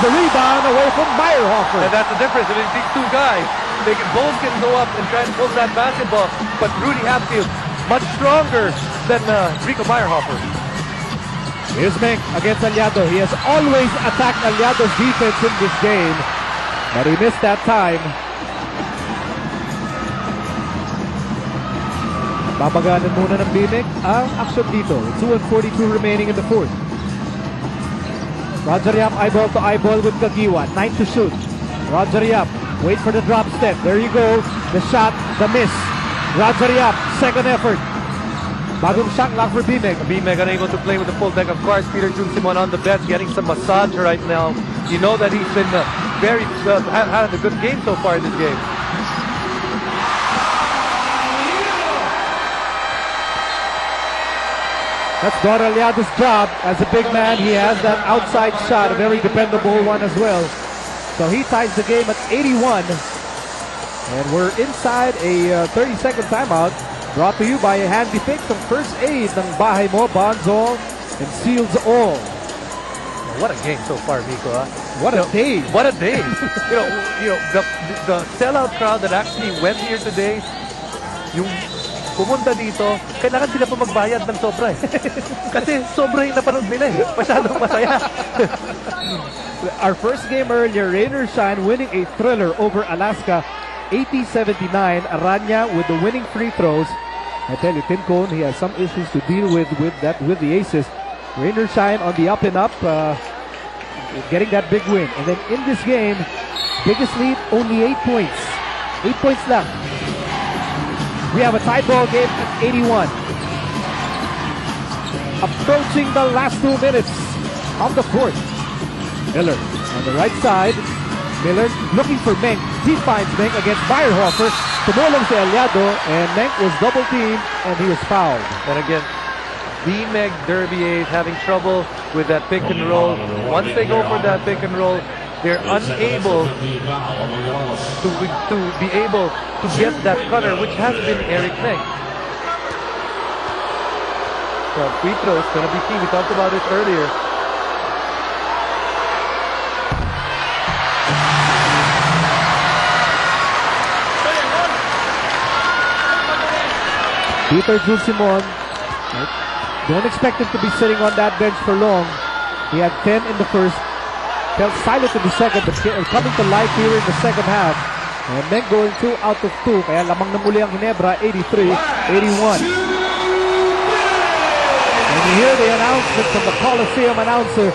the rebound away from Meyerhofer. And that's the difference. I mean, these two guys, both can go up and try and post that basketball, but Rudy Hatfield, much stronger than Rico Meyerhofer. Here's Menk against Aliado. He has always attacked Aliado's defense in this game, but he missed that time. Babaganan muna ng Bimig ang action dito. 2:42 remaining in the fourth. Roger Yap eyeball to eyeball with Kagiwa. 9 to shoot. Roger Yap, wait for the drop step. There you go. The shot, the miss. Roger Yap, second effort. Bagong shot lang for Bimig. Bimig unable to play with the full deck. Of course, Peter Jun Simon on the bench getting some massage right now. You know that he's been had a good game so far in this game. That's Don Aliado's job as a big man. He has that outside shot, a very dependable one as well. So he ties the game at 81. And we're inside a 30-second timeout. Brought to you by a handy pick from First Aid ng Bahay Mo, Bonds All, and Seals All. What a game so far, Miko. Huh? What a day. What a day. The sellout crowd that actually went here today, yung pumunta dito, kailangan sila pa magbayad ng sobra eh. Kasi sobra yung napanood nila eh. Masyadong masaya. Our first game earlier, Rain or Shine winning a thriller over Alaska, 80-79. Aranya with the winning free throws. I tell you, Tim Cone, he has some issues to deal with the aces. Rain or Shine on the up and up, getting that big win. And then in this game, biggest lead, only 8 points. 8 points left. We have a tie ball game at 81. Approaching the last 2 minutes of the fourth. Miller on the right side. Miller looking for Menk. He finds Menk against Meyerhofer. Tumulong si Aliado, and Menk was double teamed and he was fouled. And again, B-Meg Derby is having trouble with that pick and roll. Once they go for that pick and roll, they're unable to be able to get that cutter, which has been Eric Menk. So free throw is going to be key. We talked about it earlier. Peter Jules Simon, don't expect him to be sitting on that bench for long. He had 10 in the first. Felt silent in the second, but coming to life here in the second half. And then going 2 out of 2. Kaya lamang na muli ang Ginebra, 83-81. And you hear the announcement from the Coliseum announcer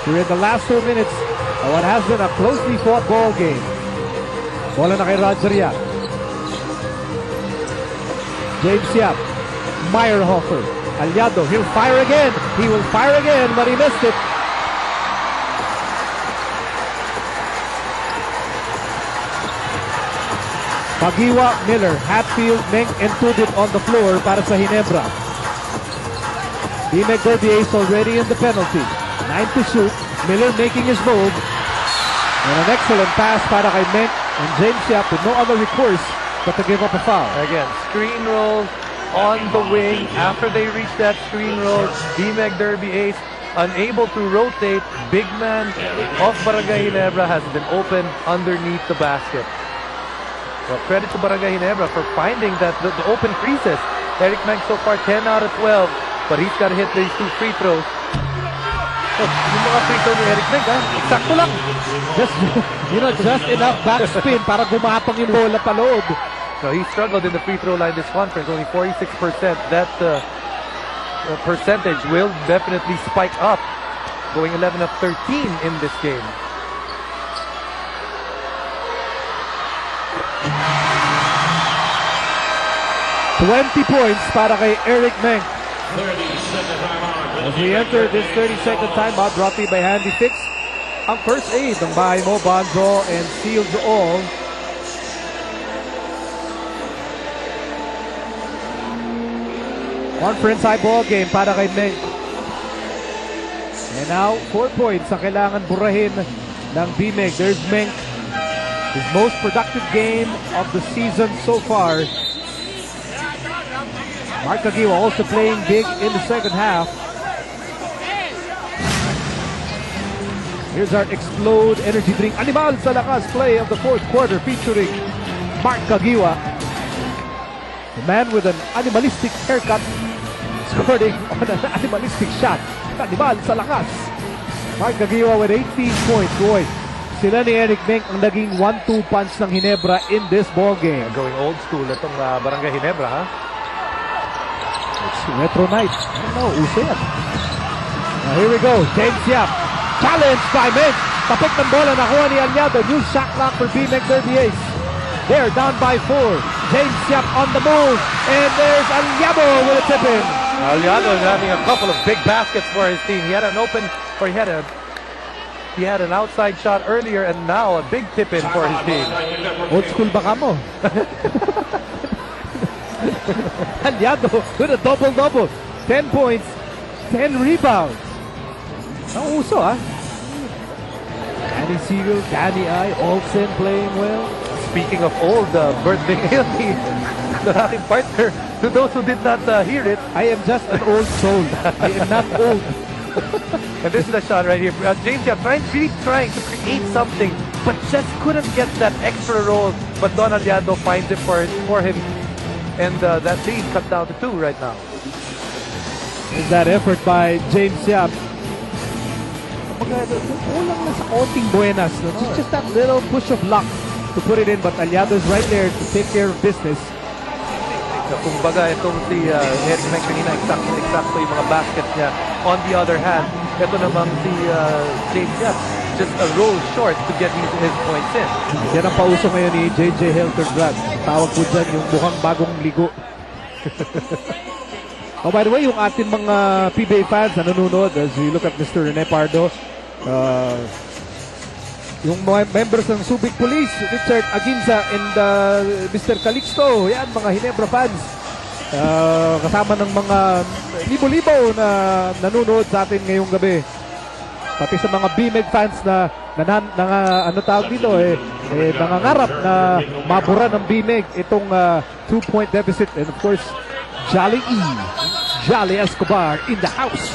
during the last 2 minutes of what has been a closely fought ball game. Bola na kay Roger Yap. James Yap. Meyerhofer. Aliado, he'll fire again. He will fire again, but he missed it. Pagiwa, Miller, Hatfield, Menk, and Tudit on the floor para sa Ginebra. B-Meg Derby Ace already in the penalty. 9 to shoot. Miller making his move. And an excellent pass para kay Menk and James Yap with no other recourse but to give up a foul. Again, screen roll on the wing. After they reach that screen roll, B-Meg Derby Ace unable to rotate. Big man of Barangay Ginebra has been open underneath the basket. Well, credit to Barangay Ginebra for finding that the open creases. Eric Menk so far 10 out of 12, but he's got to hit these 2 free throws. Oh, yung mga free throw ni Eric Menk, sakto lang. Just enough backspin para gumapang yung bola pa loob. So he struggled in the free throw line this conference, only 46%. That percentage will definitely spike up, going 11 of 13 in this game. $20 points para kay Eric Menk. As we enter this 30-second timeout, brought to you by Handy Fix. Ang First Aid ng Bahay Mo, Bonds All, and Seals All. Conference high ball game para kay Menk. And now, 4 points ang kailangan burahin ng B-Meg. There's Menk. His most productive game of the season so far. Mark Kagiwa also playing big in the second half. Here's our Explode Energy Drink Animal sa Lakas play of the fourth quarter featuring Mark Kagiwa. The man with an animalistic haircut scoring on an animalistic shot. Animal sa Lakas. Mark Kagiwa with 18 points. Boy, sila ni Eric Meng ang naging 1-2 punch ng Ginebra in this ball game. Going old school itong Barangay Ginebra, ha? It's retro night. I don't know, uso yan. Now here we go. James Yap. Challenge by Meng. Tapik ng bola. Nakuha ni Llamados. New shot clock for BMEG Derby Ace. They're down by 4. James Yap on the move. And there's Llamados with a tip-in. Llamados having a couple of big baskets for his team. He had an open, or he had an outside shot earlier, and now a big tip-in for his team. Old school baka mo. Llamados with a double-double. 10 points, 10 rebounds. Ang uso, ha? Danny Siegel, Danny I, Olsen playing well. Speaking of old, birthday ni aking partner, to those who did not hear it, I am just an old soul. I am not old. and this is the shot right here. James Yap really trying to create something, but just couldn't get that extra roll. But Don Aliado finds it for him, and that lead cut down to 2 right now. Is that effort by James Yap? Kulang na sa konting buenas. No? Just that little push of luck to put it in, but Llamados is right there to take care of business. Kumbaga, itong si Ed Meng kanina, eksakto yung mga baskets niya. On the other hand, ito namang si James Yap, just a roll short to get his points in. Yan ang pauso ngayon ni JJ Helterbrand. Tawag po dyan yung mukhang bagong ligo. Oh, by the way, yung ating mga PBA fans na nanonood, as we look at Mr. Rene Pardo, yung mga members ng Subic Police, Richard Aginza and Mr. Calixto, yan, mga Ginebra fans. Kasama ng mga libo-libo na nanonood sa atin ngayong gabi. Pati sa mga BMEG fans na ano tawag dito, nangangarap na mabura ng BMEG itong 2-point deficit. And of course, Jolly E. Jolly Escobar in the house.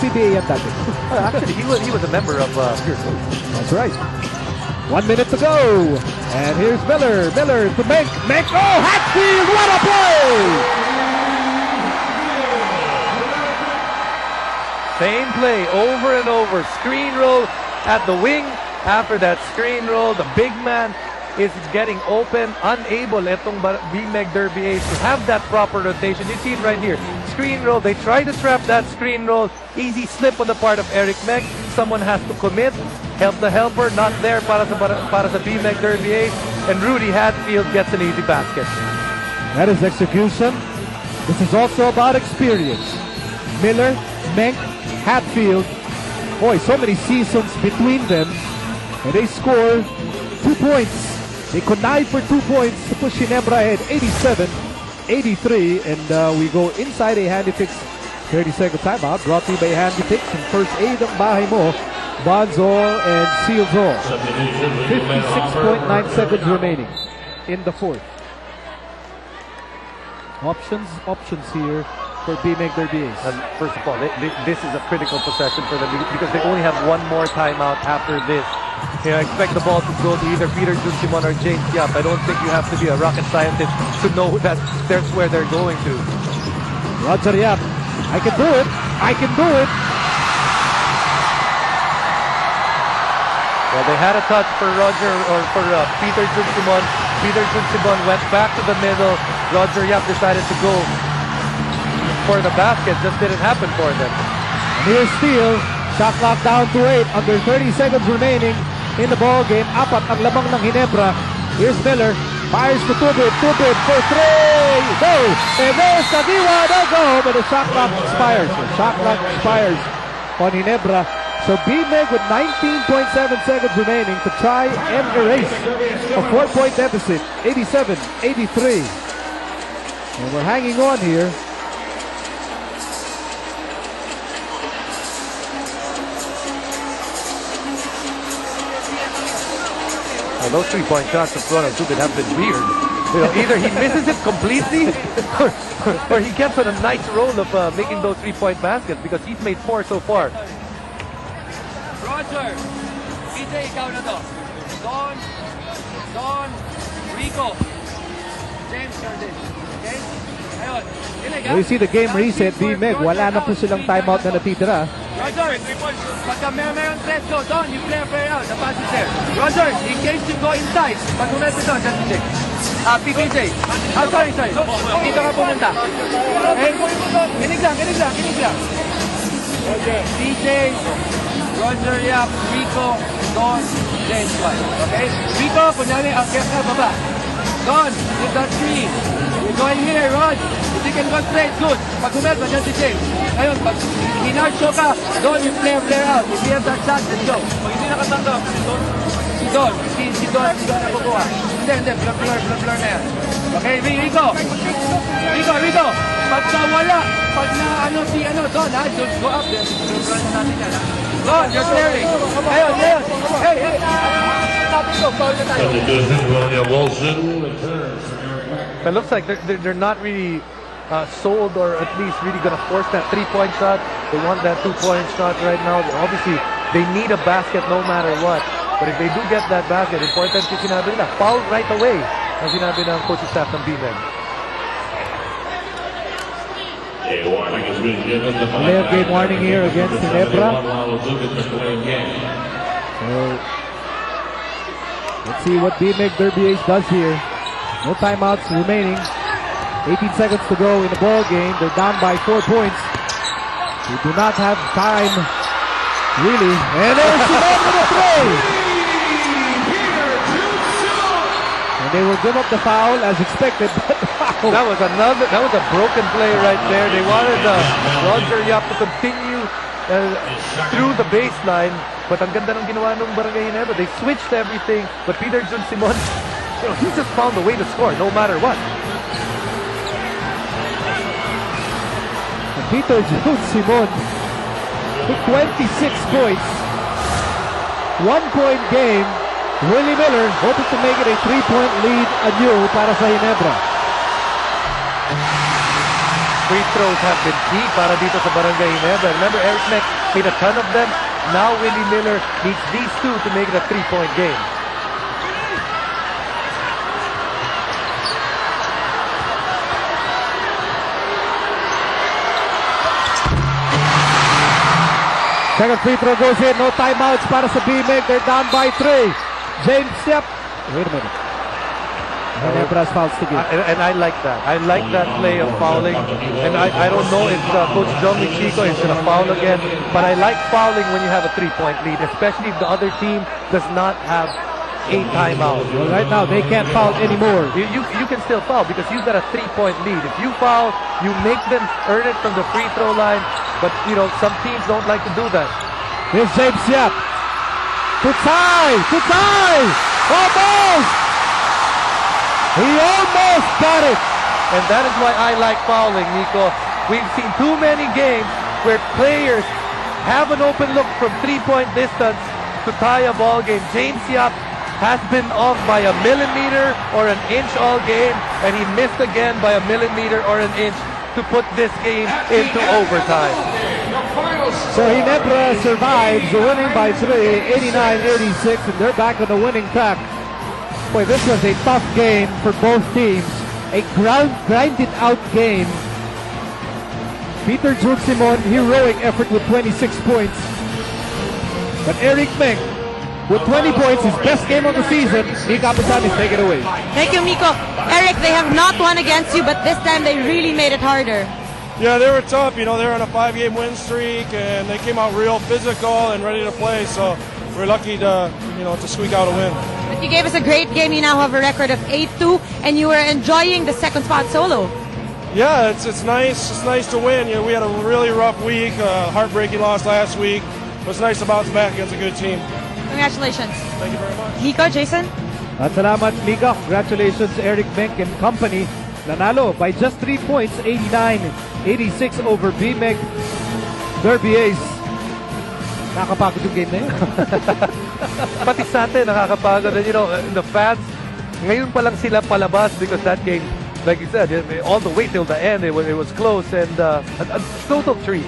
PBA yan dati. Actually, he was a member of Pure Gold. That's right. 1 minute to go. And here's Miller. Miller to Meng. Meng. Oh, Hatfield. What a play! Same play over and over. Screen roll at the wing. After that screen roll, the big man is getting open, unable itong BMEG Derby Ace to have that proper rotation. You see it right here. Screen roll, they try to trap that screen roll. Easy slip on the part of Eric Meng. Someone has to commit. Help the helper, not there para sa BMEG Derby Ace. And Rudy Hatfield gets an easy basket. That is execution. This is also about experience. Miller, Meng, Hatfield. Boy, so many seasons between them. And they score 2 points. They connive for 2 points to push Ginebra ahead, 87-83. And we go inside a Handy Fix 30-second timeout. Brought to you by Handy Fix and First Aid ang bahay mo. Bonds all and seals all. 56.9 seconds remaining in the fourth. Options here for BMEG Derby Ace. First of all, this is a critical possession for them because they only have one more timeout after this. I expect the ball to go to either Peter Junsimon or James Yap. I don't think you have to be a rocket scientist to know that that's where they're going to. Roger Yap, I can do it. I can do it. Well, they had a touch for Roger or for Peter Junsimon. Peter Junsimon went back to the middle. Roger Yap decided to go for the basket. Just didn't happen for them. And here's Steele. Shot clock down to 8. Under 30 seconds remaining in the ball game. Apat ang lamang ng Ginebra. Here's Miller. Fires to Tubid. Tubid for 3. Go! And there's Kagiwa. No go! But the shot clock expires. The shot clock expires on Ginebra. So BMEG with 19.7 seconds remaining to try and erase a 4-point deficit. 87-83. And we're hanging on here. Well, those 3-point shots in front of Tubid have been weird. Either he misses it completely or he gets on a nice roll of making those 3-point baskets because he's made 4 so far. Roger, PJ, ikaw na to. Don, Rico, James Cardin. Okay? Ayun. You see the game reset, B-Meg. Wala na po silang timeout na natitira. Roger, pagka meron threat go, Don, you play out. The pass is there. Roger, in case you go inside, pag umete doon, just check. PPJ. Sorry. Dito ka pumunta. Kinig lang. PJ, Roger, Yap, Rico, Don, James White. Okay? Rico, kunyari, ang kaya baba. Don, you got 3. You're going here, Rod. If you can go straight, good. Pag umet, dyan si James. Ayun, pag hinarcho ka, Don, you play out. If you have that shot, let's go. Pag hindi nakatanggap, si Don na kukuha. Hindi, blur na yan. Okay, Rico. Pagka wala, pag na Don, don't go up there. Blur na natin yan, Don, you're clearing. Ayun. Hey. Natin ko, foul na tayo. It looks like they're not really sold or at least really going to force that 3-point shot. They want that 2-point shot right now. Obviously, they need a basket no matter what. But if they do get that basket, important yung sinabi nila, foul right away ang sinabi ng coaching staff ng B-Men. Left game warning here against Ginebra. So, let's see what B-Meg Derby Ace does here. No timeouts remaining. 18 seconds to go in the ball game. They're down by 4 points. We do not have time, really. And there's Simon with a throw. And they will give up the foul as expected. That was a broken play right there. They wanted Roger Yap to continue through the baseline. But ang ganda ng ginawa ng Barangay Ginebra. They switched everything. But Peter Jun Simon, he just found a way to score no matter what. And Peter Jun Simon with 26 points. 1-point game. Willie Miller hoping to make it a 3-point lead anew para sa Ginebra. Free throws have been key para dito sa Barangay Ginebra. Remember, Eric Meck made a ton of them. Now Willie Miller needs these 2 to make it a 3-point game. Second free throw goes in. No timeouts para sa B-Meg. They're down by 3. James Yap. Wait a minute. Ginebra's fouls to give. And I like that. I like that play of fouling. And I don't know if Coach John Chico is going to foul again. But I like fouling when you have a 3-point lead, especially if the other team does not have a timeout. Well, right now, they can't foul anymore. You can still foul because you've got a 3-point lead. If you foul, you make them earn it from the free throw line. But, some teams don't like to do that. Here's James Yap. To tie! Almost! He almost got it! And that is why I like fouling, Nico. We've seen too many games where players have an open look from 3-point distance to tie a ball game. James Yap has been off by a millimeter or an inch all game, and he missed again by a millimeter or an inch to put this game into overtime. So Ginebra survives, winning by 3, 89-86, and they're back on the winning track. Boy, this was a tough game for both teams. A grinded out game. Peter Jun Simon, heroic effort with 26 points. But Eric Meng, with 20 points, his best game of the season. Mika Apisanis, take it away. Thank you, Miko. Eric, they have not won against you, but this time they really made it harder. Yeah, they were tough. They were on a 5-game win streak, and they came out real physical and ready to play. So we're lucky to squeak out a win. But you gave us a great game. You now have a record of 8-2, and you were enjoying the second spot solo. Yeah, it's nice. It's nice to win. We had a really rough week, heartbreaking loss last week. But it's nice to bounce back against a good team. Congratulations. Thank you very much. Miko, Jason? At salamat, Mika. Congratulations, Eric Menk and company. Nanalo by just 3 points, 89-86 over B-Meg Derby Ace. Nakakapagod yung game na yun. Pati sa atin, nakakapagod. And, the fans, Ngayon pa lang sila palabas because that game, like you said, all the way till the end, it was close and a total treat.